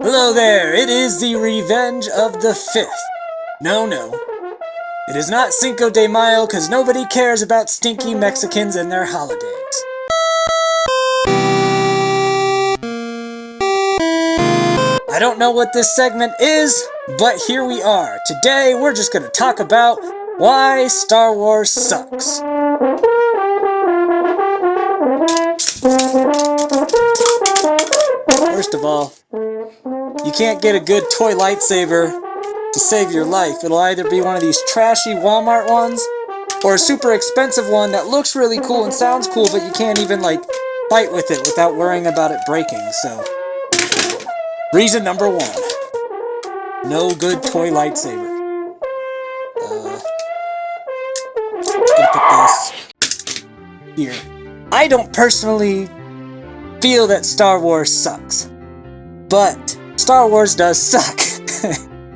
Hello there, it is the Revenge of the Fifth. No, it is not Cinco de Mayo because nobody cares about stinky Mexicans and their holidays. I don't know what this segment is, but here we are. Today we're just going to talk about why Star Wars sucks. First of all, you can't get a good toy lightsaber to save your life. It'll either be one of these trashy Walmart ones, or a super expensive one that looks really cool and sounds cool, but you can't even, fight with it without worrying about it breaking, so. Reason number one. No good toy lightsaber. Gonna put this here. I don't personally feel that Star Wars sucks, but Star Wars does suck.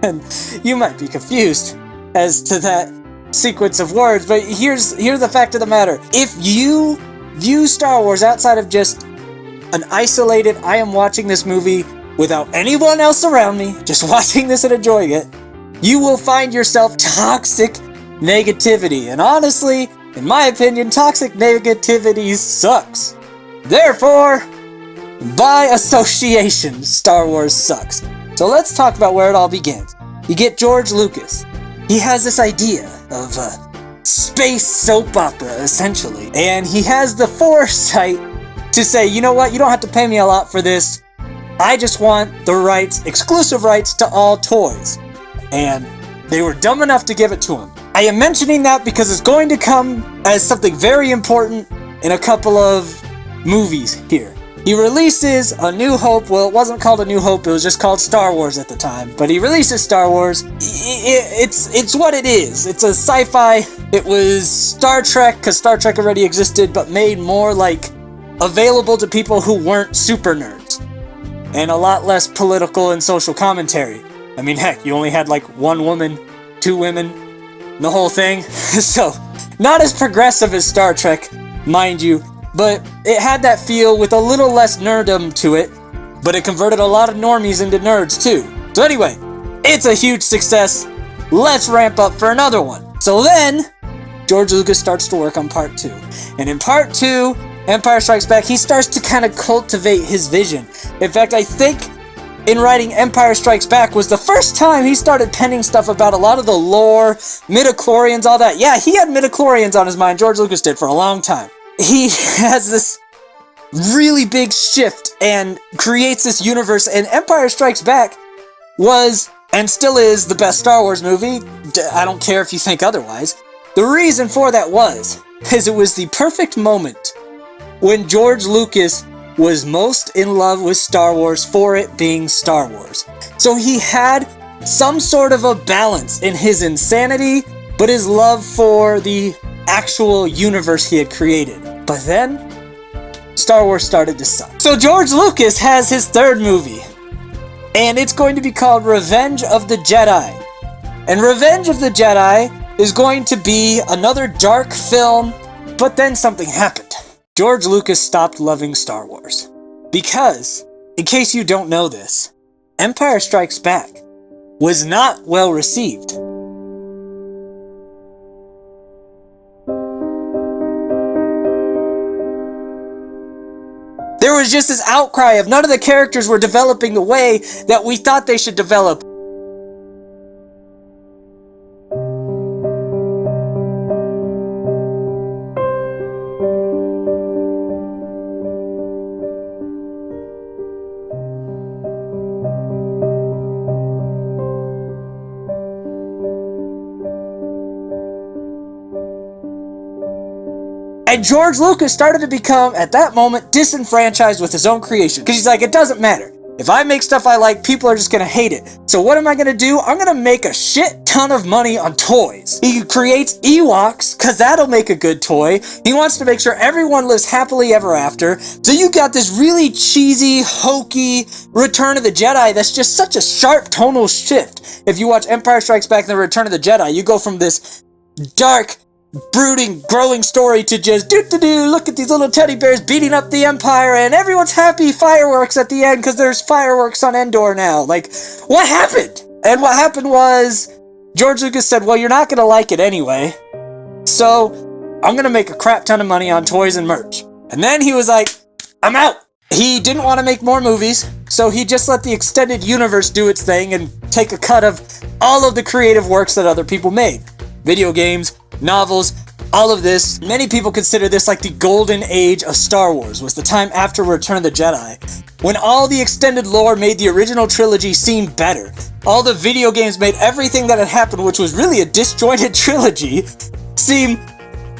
And you might be confused as to that sequence of words, but here's the fact of the matter. If you view Star Wars outside of just an isolated, I am watching this movie without anyone else around me, just watching this and enjoying it, you will find yourself toxic negativity. And honestly, in my opinion, toxic negativity sucks. Therefore, by association, Star Wars sucks. So let's talk about where it all begins. You get George Lucas. He has this idea of a space soap opera, essentially. And he has the foresight to say, you know what, you don't have to pay me a lot for this. I just want the rights, exclusive rights to all toys. And they were dumb enough to give it to him. I am mentioning that because it's going to come as something very important in a couple of movies here. He releases A New Hope. Well, it wasn't called A New Hope, it was just called Star Wars at the time. But he releases Star Wars. It's what it is. It's a sci-fi. It was Star Trek, because Star Trek already existed, but made more available to people who weren't super nerds. And a lot less political and social commentary. I mean, heck, you only had one woman, two women, the whole thing. So, not as progressive as Star Trek, mind you, but it had that feel with a little less nerddom to it, but it converted a lot of normies into nerds too. So anyway, it's a huge success. Let's ramp up for another one. So then, George Lucas starts to work on part 2. And in part 2, Empire Strikes Back, he starts to kind of cultivate his vision. In fact, I think in writing Empire Strikes Back was the first time he started penning stuff about a lot of the lore, midichlorians, all that. Yeah, he had midichlorians on his mind, George Lucas did, for a long time. He has this really big shift and creates this universe, and Empire Strikes Back was, and still is, the best Star Wars movie. I don't care if you think otherwise. The reason for that is it was the perfect moment when George Lucas was most in love with Star Wars for it being Star Wars. So he had some sort of a balance in his insanity, but his love for the actual universe he had created. But then, Star Wars started to suck. So George Lucas has his third movie, and it's going to be called Revenge of the Jedi. And Revenge of the Jedi is going to be another dark film, but then something happened. George Lucas stopped loving Star Wars. Because, in case you don't know this, Empire Strikes Back was not well received. There was just this outcry of none of the characters were developing the way that we thought they should develop. And George Lucas started to become, at that moment, disenfranchised with his own creation. Because he's like, it doesn't matter. If I make stuff I like, people are just going to hate it. So what am I going to do? I'm going to make a shit ton of money on toys. He creates Ewoks, because that'll make a good toy. He wants to make sure everyone lives happily ever after. So you got this really cheesy, hokey Return of the Jedi that's just such a sharp tonal shift. If you watch Empire Strikes Back and The Return of the Jedi, you go from this dark, brooding, growing story to just look at these little teddy bears beating up the Empire and everyone's happy, fireworks at the end because there's fireworks on Endor now. Like, what happened? And what happened was George Lucas said, well, you're not going to like it anyway, so I'm going to make a crap ton of money on toys and merch. And then he was like, I'm out. He didn't want to make more movies, so he just let the extended universe do its thing and take a cut of all of the creative works that other people made. Video games, novels, all of this. Many people consider this like the golden age of Star Wars, was the time after Return of the Jedi, when all the extended lore made the original trilogy seem better. All the video games made everything that had happened, which was really a disjointed trilogy, seem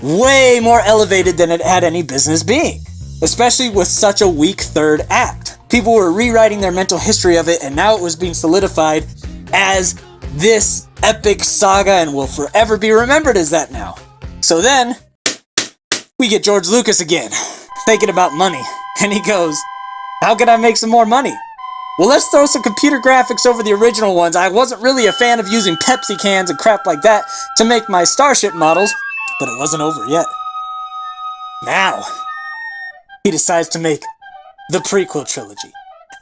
way more elevated than it had any business being. Especially with such a weak third act. People were rewriting their mental history of it, and now it was being solidified as this epic saga and will forever be remembered as that now. So then, we get George Lucas again, thinking about money. And he goes, how can I make some more money? Well, let's throw some computer graphics over the original ones. I wasn't really a fan of using Pepsi cans and crap like that to make my Starship models, but it wasn't over yet. Now, he decides to make the prequel trilogy.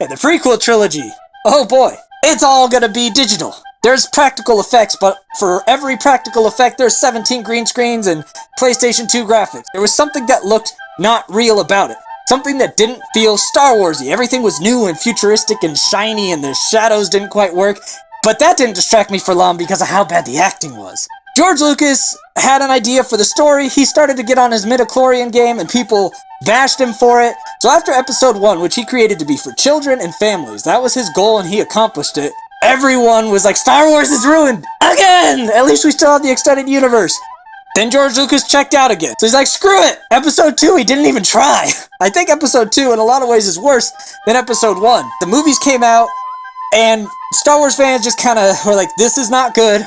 And the prequel trilogy, oh boy, it's all gonna be digital. There's practical effects, but for every practical effect, there's 17 green screens and PlayStation 2 graphics. There was something that looked not real about it. Something that didn't feel Star Wars-y. Everything was new and futuristic and shiny, and the shadows didn't quite work. But that didn't distract me for long because of how bad the acting was. George Lucas had an idea for the story. He started to get on his midichlorian game, and people bashed him for it. So after episode 1, which he created to be for children and families, that was his goal and he accomplished it. Everyone was like, Star Wars is ruined again! At least we still have the extended universe. Then George Lucas checked out again. So he's like, screw it! Episode 2, he didn't even try. I think episode 2 in a lot of ways is worse than episode 1. The movies came out, and Star Wars fans just kind of were like, this is not good.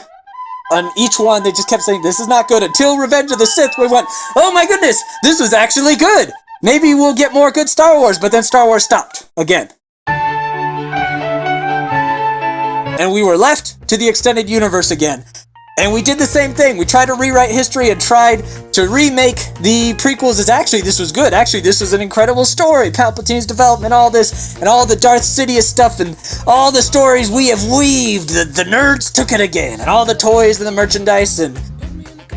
On each one, they just kept saying, this is not good, until Revenge of the Sith, we went, oh my goodness, this was actually good! Maybe we'll get more good Star Wars, but then Star Wars stopped. Again. And we were left to the extended universe again. And we did the same thing. We tried to rewrite history and tried to remake the prequels as actually this was good. Actually, this was an incredible story. Palpatine's development, all this, and all the Darth Sidious stuff, and all the stories we have weaved. The nerds took it again, and all the toys and the merchandise, and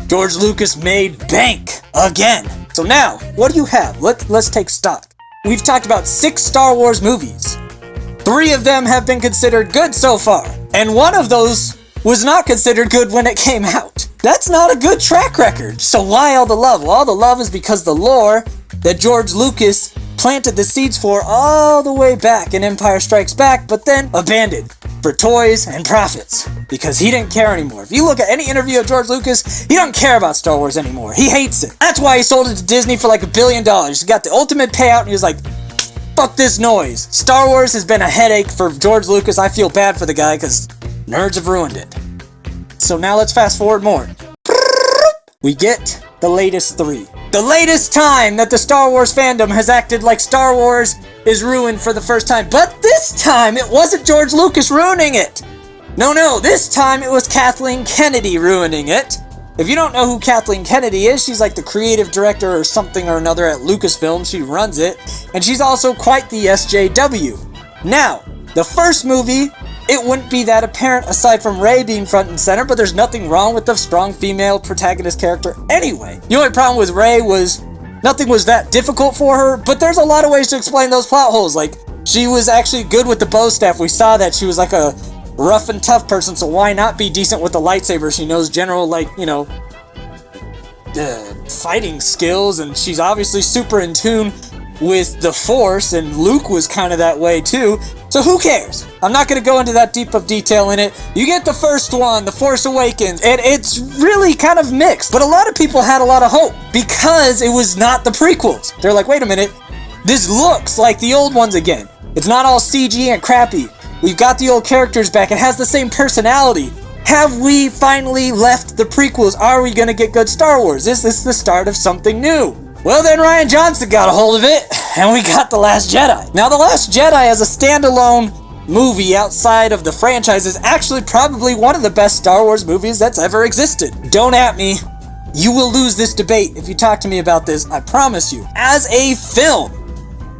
George Lucas made bank again. So now, what do you have? Let's take stock. We've talked about 6 Star Wars movies. 3 of them have been considered good so far, and one of those was not considered good when it came out. That's not a good track record. So why all the love? Well, all the love is because the lore that George Lucas planted the seeds for all the way back in Empire Strikes Back, but then abandoned for toys and profits because he didn't care anymore. If you look at any interview of George Lucas, he doesn't care about Star Wars anymore. He hates it. That's why he sold it to Disney for like $1 billion. He got the ultimate payout and he was like, fuck this noise. Star Wars has been a headache for George Lucas. I feel bad for the guy because nerds have ruined it. So now let's fast forward more. We get the latest 3. The latest time that the Star Wars fandom has acted like Star Wars is ruined for the first time. But this time, it wasn't George Lucas ruining it. No, this time it was Kathleen Kennedy ruining it. If you don't know who Kathleen Kennedy is, she's like the creative director or something or another at Lucasfilm. She runs it. And she's also quite the SJW. Now, the first movie, it wouldn't be that apparent aside from Rey being front and center, but there's nothing wrong with the strong female protagonist character anyway. The only problem with Rey was nothing was that difficult for her, but there's a lot of ways to explain those plot holes. Like, she was actually good with the bow staff. We saw that she was like a rough and tough person, so why not be decent with the lightsaber? She knows general, like, you know, fighting skills, and she's obviously super in tune with the Force, and Luke was kind of that way too. So who cares? I'm not going to go into that deep of detail in it. You get the first one, The Force Awakens, and it's really kind of mixed. But a lot of people had a lot of hope because it was not the prequels. They're like, wait a minute, this looks like the old ones again. It's not all CG and crappy. We've got the old characters back. It has the same personality. Have we finally left the prequels? Are we going to get good Star Wars? Is this the start of something new? Well, then Rian Johnson got a hold of it, and we got The Last Jedi. Now, The Last Jedi as a standalone movie outside of the franchise is actually probably one of the best Star Wars movies that's ever existed. Don't at me. You will lose this debate if you talk to me about this, I promise you. As a film,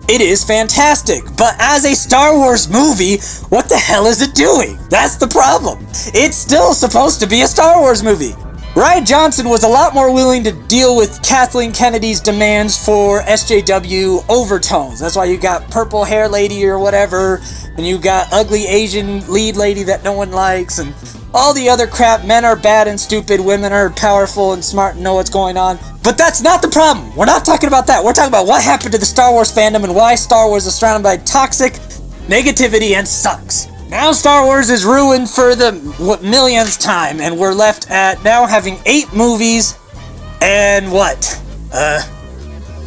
it is fantastic, but as a Star Wars movie, what the hell is it doing? That's the problem. It's still supposed to be a Star Wars movie. Rian Johnson was a lot more willing to deal with Kathleen Kennedy's demands for SJW overtones. That's why you got purple hair lady or whatever, and you got ugly Asian lead lady that no one likes, and all the other crap. Men are bad and stupid, women are powerful and smart and know what's going on. But that's not the problem. We're not talking about that. We're talking about what happened to the Star Wars fandom and why Star Wars is surrounded by toxic negativity and sucks. Now Star Wars is ruined for the millionth time, and we're left at now having 8 movies, and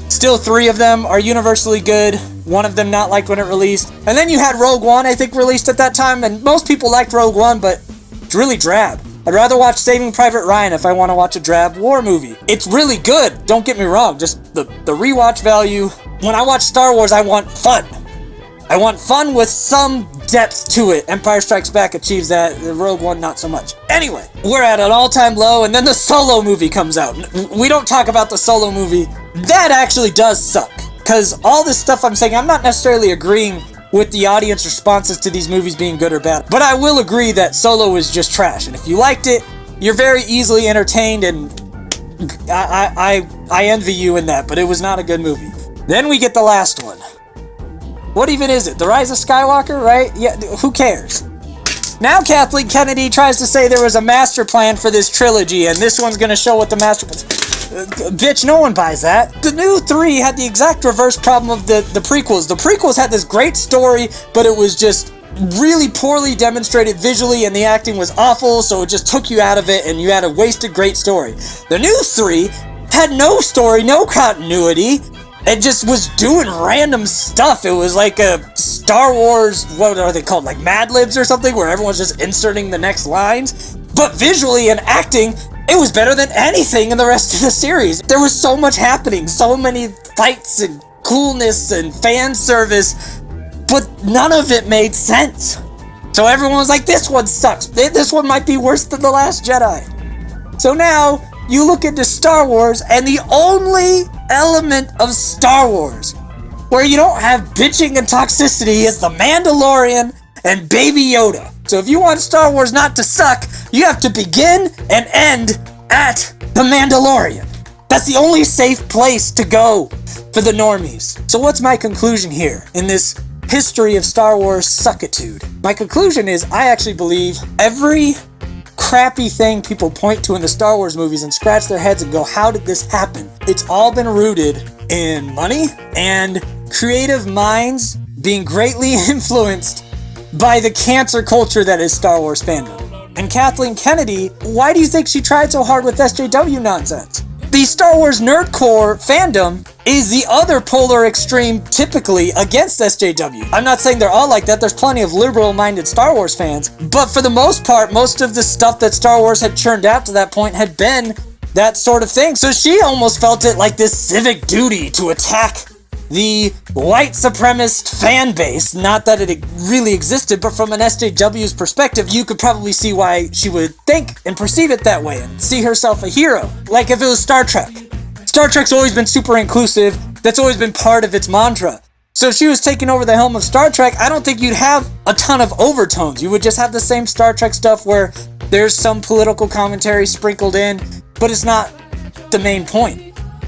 still 3 of them are universally good, 1 of them not liked when it released. And then you had Rogue One, I think, released at that time, and most people liked Rogue One, but it's really drab. I'd rather watch Saving Private Ryan if I want to watch a drab war movie. It's really good, don't get me wrong, just the rewatch value. When I watch Star Wars, I want fun. I want fun with some depth to it. Empire Strikes Back achieves that, the Rogue One not so much. Anyway, we're at an all-time low, and then the Solo movie comes out. We don't talk about the Solo movie. That actually does suck, because all this stuff I'm saying, I'm not necessarily agreeing with the audience responses to these movies being good or bad. But I will agree that Solo is just trash. And if you liked it, you're very easily entertained, and I envy you in that, but it was not a good movie. Then we get the last one. What even is it? The Rise of Skywalker, right? Yeah, who cares? Now Kathleen Kennedy tries to say there was a master plan for this trilogy, and this one's gonna show what the master plan. Bitch, no one buys that. The new 3 had the exact reverse problem of the prequels. The prequels had this great story, but it was just really poorly demonstrated visually, and the acting was awful, so it just took you out of it, and you had a wasted great story. The new 3 had no story, no continuity. It just was doing random stuff. It was like a Star Wars, what are they called, like Mad Libs or something, where everyone's just inserting the next lines. But visually and acting, it was better than anything in the rest of the series. There was so much happening, so many fights and coolness and fan service, but none of it made sense. So everyone was like, this one sucks. This one might be worse than The Last Jedi. So now, you look into Star Wars, and the only element of Star Wars where you don't have bitching and toxicity is the Mandalorian and Baby Yoda. So if you want Star Wars not to suck, you have to begin and end at the Mandalorian. That's the only safe place to go for the normies. So what's my conclusion here in this history of Star Wars suckitude? My conclusion is I actually believe every crappy thing people point to in the Star Wars movies and scratch their heads and go, how did this happen? It's all been rooted in money and creative minds being greatly influenced by the cancer culture that is Star Wars fandom. And Kathleen Kennedy, why do you think she tried so hard with SJW nonsense? The Star Wars nerdcore fandom is the other polar extreme typically against SJW. I'm not saying they're all like that. There's plenty of liberal-minded Star Wars fans. But for the most part, most of the stuff that Star Wars had churned out to that point had been that sort of thing. So she almost felt it like this civic duty to attack the white supremacist fan base. Not that it really existed, but from an SJW's perspective, you could probably see why she would think and perceive it that way and see herself a hero. Like if it was Star Trek. Star Trek's always been super inclusive. That's always been part of its mantra. So if she was taking over the helm of Star Trek, I don't think you'd have a ton of overtones. You would just have the same Star Trek stuff where there's some political commentary sprinkled in, but it's not the main point.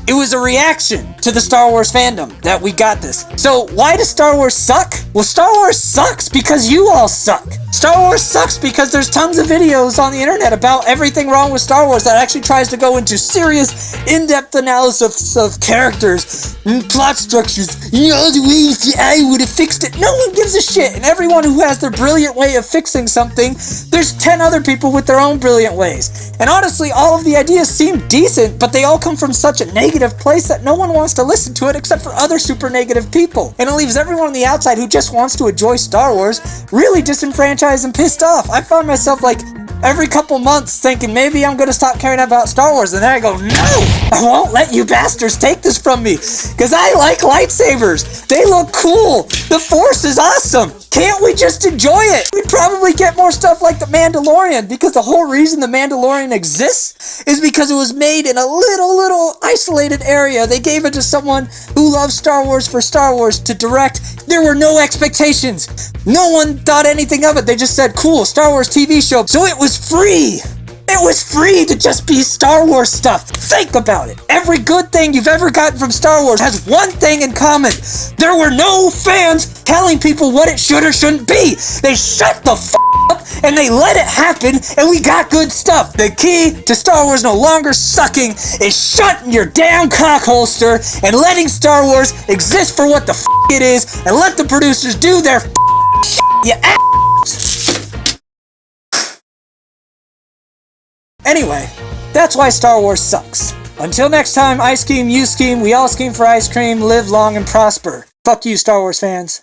It was a reaction to the Star Wars fandom that we got this. So why does Star Wars suck? Well, Star Wars sucks because you all suck. Star Wars sucks because there's tons of videos on the internet about everything wrong with Star Wars that actually tries to go into serious, in-depth analysis of characters and plot structures. You know, the ways the I would have fixed it. No one gives a shit. And everyone who has their brilliant way of fixing something, there's 10 other people with their own brilliant ways. And honestly, all of the ideas seem decent, but they all come from such a negative place that no one wants to listen to it except for other super negative people. And it leaves everyone on the outside who just wants to enjoy Star Wars really disenfranchised and pissed off. I find myself like every couple months thinking maybe I'm gonna stop caring about Star Wars, and then I go, no! I won't let you bastards take this from me, because I like lightsabers. They look cool. The Force is awesome. Can't we just enjoy it? We'd probably get more stuff like the Mandalorian, because the whole reason the Mandalorian exists is because it was made in a little isolated area. They gave it to someone who loves Star Wars for Star Wars to direct. There were no expectations. No one thought anything of it. They just said, cool, Star Wars TV show. So it was free. It was free to just be Star Wars stuff. Think about it. Every good thing you've ever gotten from Star Wars has one thing in common. There were no fans telling people what it should or shouldn't be. They shut the up and they let it happen, and we got good stuff. The key to Star Wars no longer sucking is shutting your damn cock holster and letting Star Wars exist for what the it is, and let the producers do their you ass. Anyway, that's why Star Wars sucks. Until next time, I scheme, you scheme, we all scheme for ice cream, live long and prosper. Fuck you, Star Wars fans.